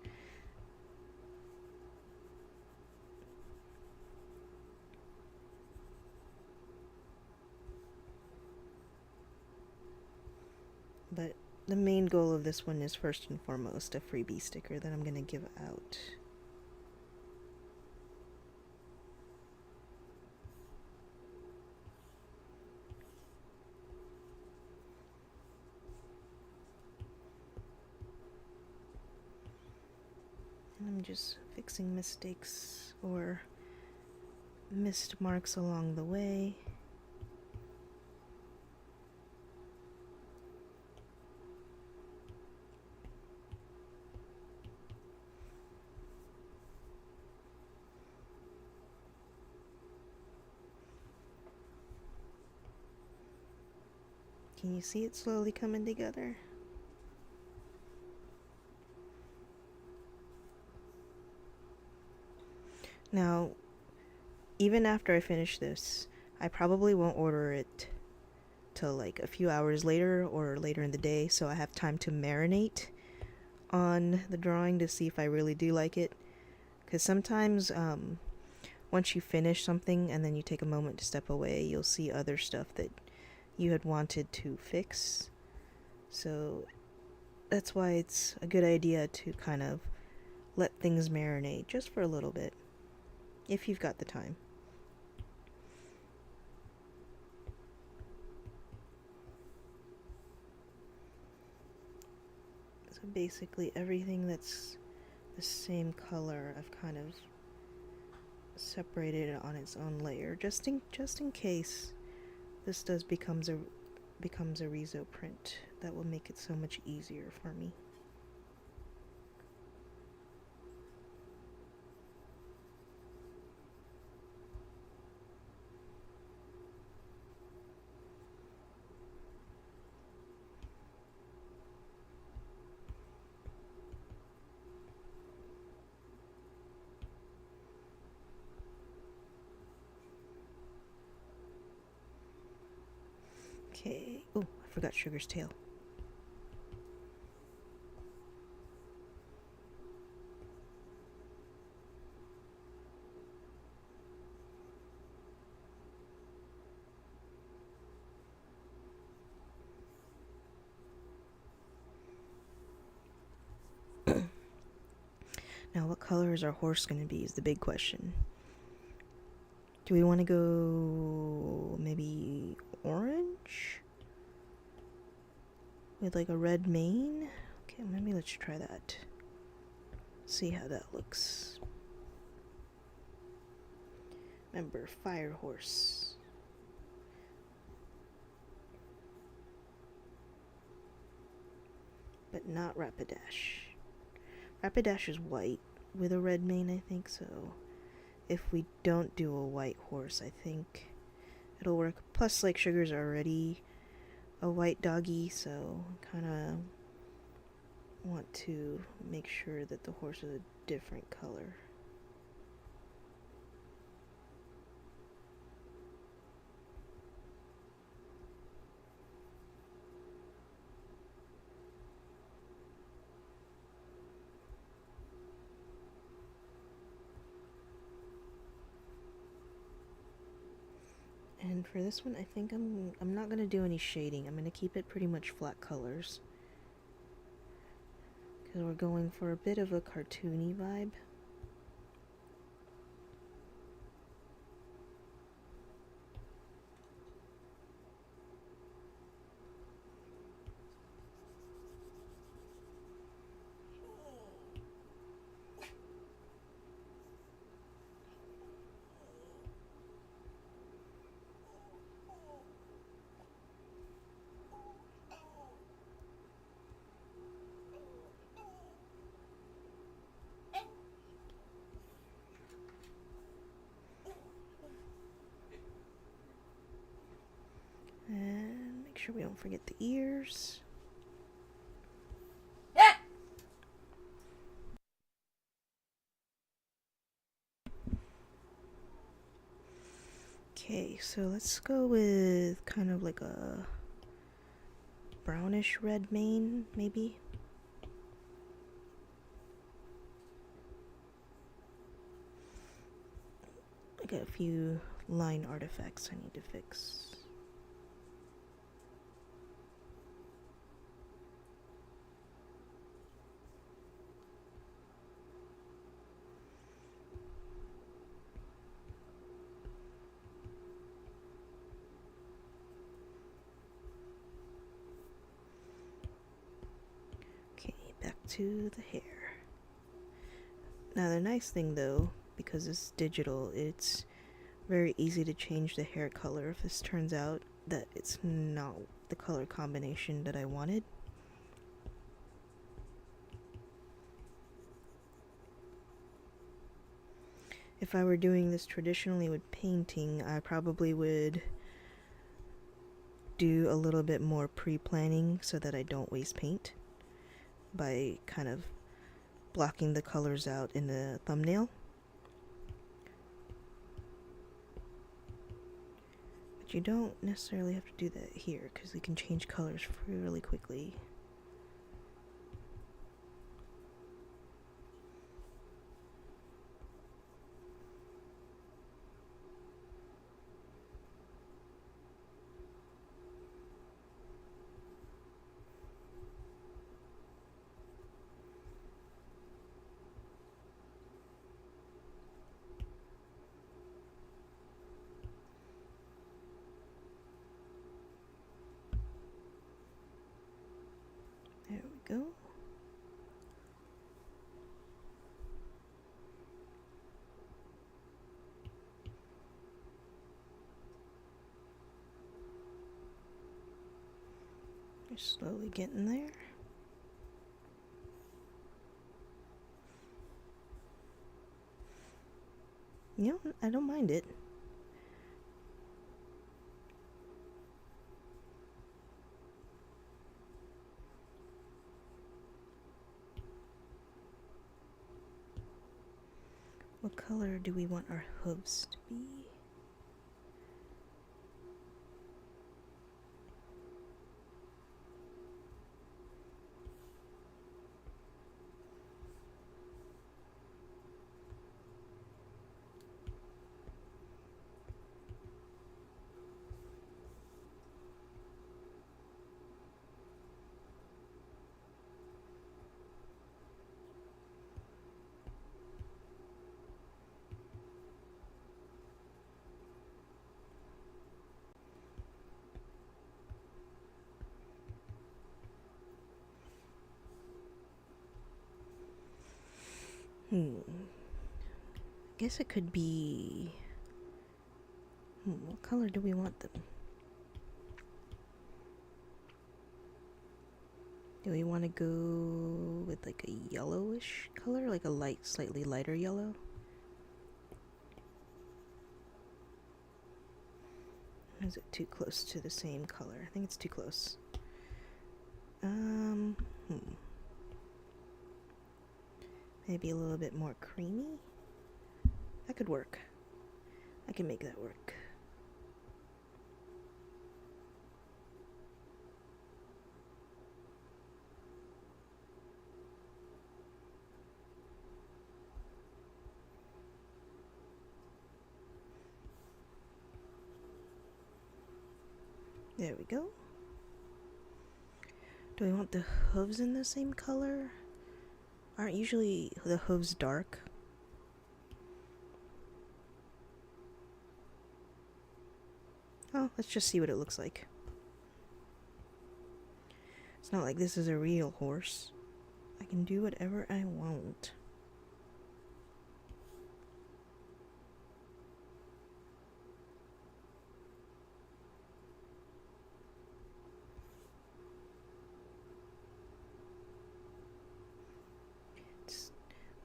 Speaker 1: But the main goal of this one is first and foremost a freebie sticker that I'm going to give out. And I'm just fixing mistakes or missed marks along the way. Can you see it slowly coming together? Now, even after I finish this, I probably won't order it till like a few hours later or later in the day, so I have time to marinate on the drawing to see if I really do like it. Because sometimes once you finish something and then you take a moment to step away, you'll see other stuff that you had wanted to fix. So that's why it's a good idea to kind of let things marinate just for a little bit, if you've got the time. So basically everything that's the same color I've kind of separated it on its own layer, just in case this becomes a Rezo print. That will make it so much easier for me. Okay. Oh, I forgot Sugar's tail. Now, what color is our horse going to be is the big question. Do we want to go maybe orange? With like a red mane? Okay, maybe let's try that. See how that looks. Remember, fire horse. But not Rapidash. Rapidash is white with a red mane, I think, so if we don't do a white horse, I think it'll work. Plus, like, Sugar's already a white doggy, so kind of want to make sure that the horse is a different color. And for this one, I think I'm not gonna do any shading. I'm gonna keep it pretty much flat colors because we're going for a bit of a cartoony vibe. And make sure we don't forget the ears. Okay, so let's go with kind of like a brownish red mane, maybe. I got a few line artifacts I need to fix. Okay, back to the hair. Now the nice thing though, because it's digital, it's very easy to change the hair color if this turns out that it's not the color combination that I wanted. If I were doing this traditionally with painting, I probably would do a little bit more pre-planning so that I don't waste paint by kind of blocking the colors out in the thumbnail. But you don't necessarily have to do that here because we can change colors really quickly. There we go. We're slowly getting there. You know, I don't mind it. What color do we want our hooves to be? Guess it could be... what color do we want them? Do we want to go with like a yellowish color? Like a light, slightly lighter yellow? Or is it too close to the same color? I think it's too close. Maybe a little bit more creamy? That could work. I can make that work. There we go. Do I want the hooves in the same color? Aren't usually the hooves dark? Oh, let's just see what it looks like. It's not like this is a real horse. I can do whatever I want. It's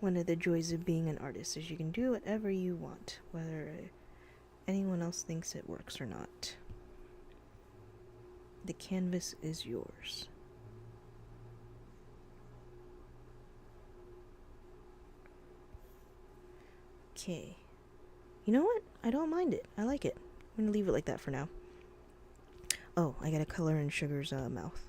Speaker 1: one of the joys of being an artist is you can do whatever you want, whether anyone else thinks it works or not. The canvas is yours. Okay. You know what? I don't mind it. I like it. I'm gonna leave it like that for now. Oh, I gotta color in Sugar's mouth.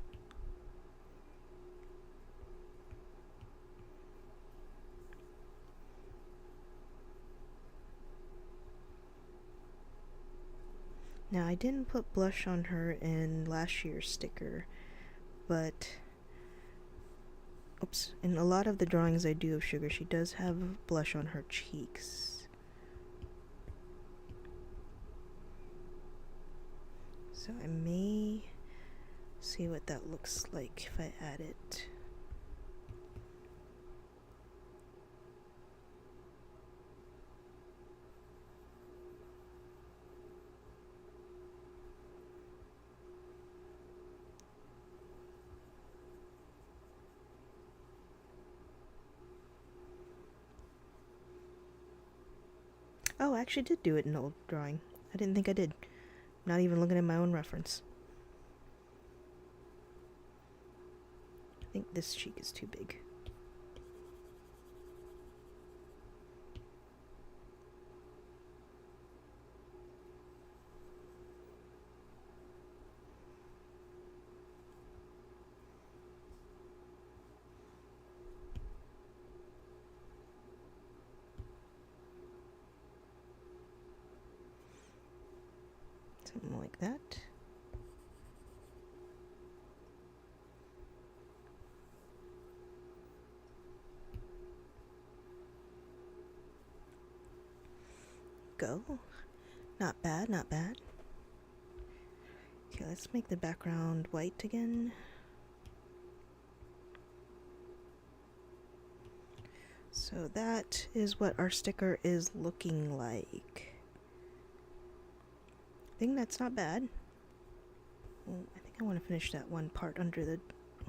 Speaker 1: Now, I didn't put blush on her in last year's sticker, but oops, in a lot of the drawings I do of Sugar, she does have blush on her cheeks. So I may see what that looks like if I add it. Oh, I actually did do it in old drawing. I didn't think I did. Not even looking at my own reference. I think this cheek is too big. Something like that. Go. Not bad, not bad. Okay, let's make the background white again. So that is what our sticker is looking like. I think that's not bad. Oh, I think I want to finish that one part under the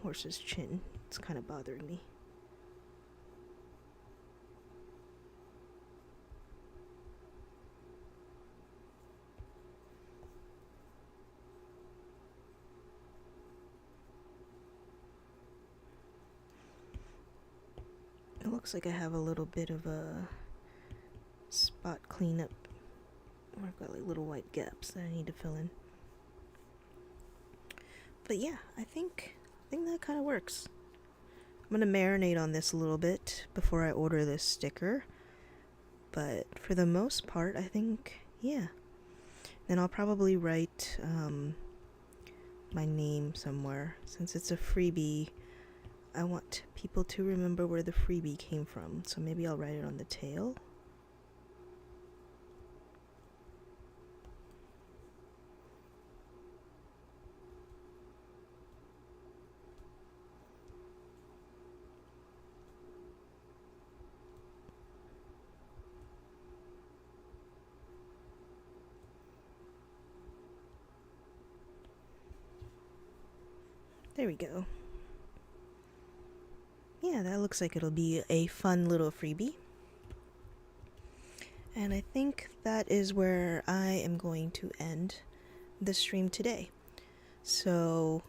Speaker 1: horse's chin. It's kind of bothering me. It looks like I have a little bit of a spot cleanup. I've got like little white gaps that I need to fill in. But yeah, I think that kind of works. I'm gonna marinate on this a little bit before I order this sticker. But for the most part, I think, yeah. Then I'll probably write my name somewhere. Since it's a freebie, I want people to remember where the freebie came from. So maybe I'll write it on the tail. There we go. Yeah, that looks like it'll be a fun little freebie. And I think that is where I am going to end the stream today. So,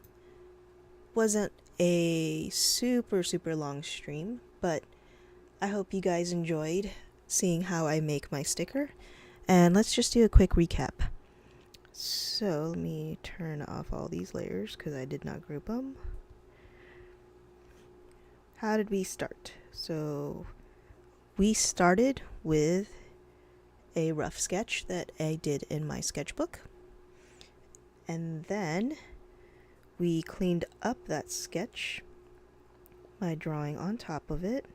Speaker 1: wasn't a super long stream, but I hope you guys enjoyed seeing how I make my sticker. And let's just do a quick recap. So let me turn off all these layers because I did not group them. How did we start? So we started with a rough sketch that I did in my sketchbook. And then we cleaned up that sketch by drawing on top of it.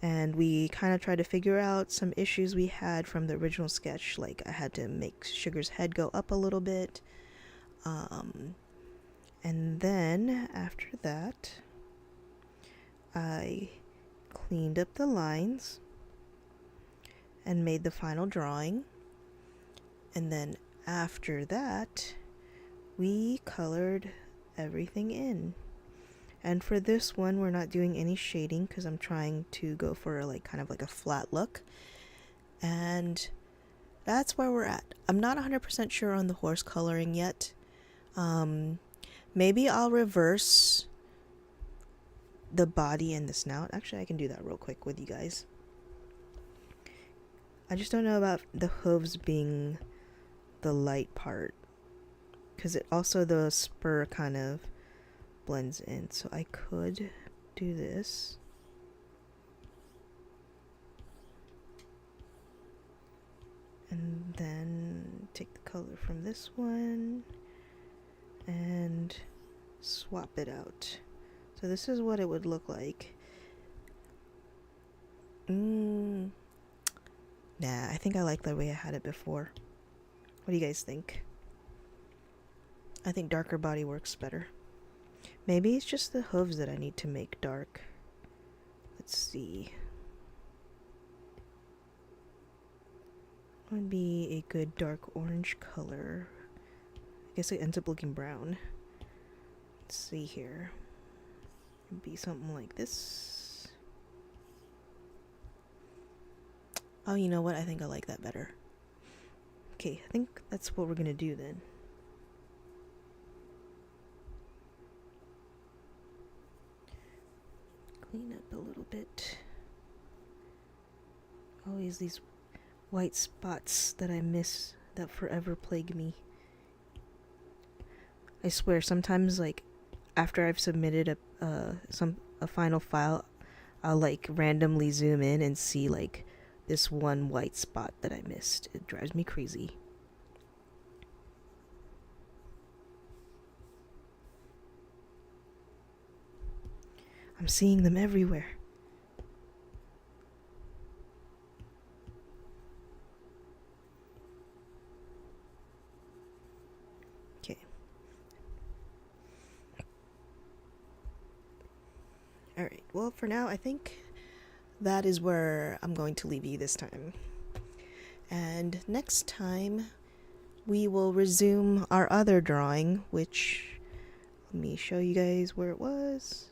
Speaker 1: And we kind of tried to figure out some issues we had from the original sketch. Like I had to make Sugar's head go up a little bit. And then after that, I cleaned up the lines and made the final drawing. And then after that, we colored everything in. And for this one, we're not doing any shading because I'm trying to go for kind of a flat look. And that's where we're at. I'm not 100% sure on the horse coloring yet. Maybe I'll reverse the body and the snout. Actually, I can do that real quick with you guys. I just don't know about the hooves being the light part, because it also, the spur kind of blends in. So I could do this. And then take the color from this one and swap it out. So this is what it would look like. Nah, I think I like the way I had it before. What do you guys think? I think darker body works better. Maybe it's just the hooves that I need to make dark. Let's see. What would be a good dark orange color? I guess it ends up looking brown. Let's see here. It'd be something like this. Oh, you know what? I think I like that better. Okay, I think that's what we're gonna do then. Clean up a little bit. Always these white spots that I miss that forever plague me. I swear, sometimes like after I've submitted a final file, I'll like randomly zoom in and see like this one white spot that I missed. It drives me crazy. I'm seeing them everywhere. Okay. Alright, well for now I think that is where I'm going to leave you this time. And next time we will resume our other drawing, which, let me show you guys where it was.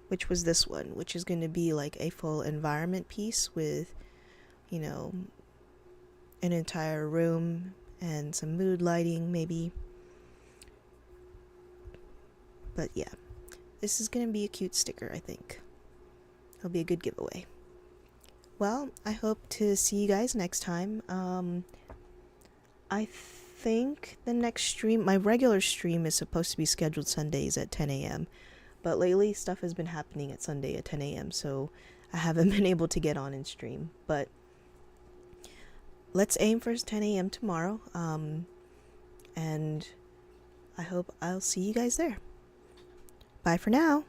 Speaker 1: Which was this one, which is going to be like a full environment piece with, you know, an entire room and some mood lighting maybe. But yeah, this is going to be a cute sticker, I think. It'll be a good giveaway. Well, I hope to see you guys next time. I think the next stream, my regular stream, is supposed to be scheduled Sundays at 10 a.m. But lately, stuff has been happening at Sunday at 10 a.m., so I haven't been able to get on and stream. But let's aim for 10 a.m. tomorrow, and I hope I'll see you guys there. Bye for now.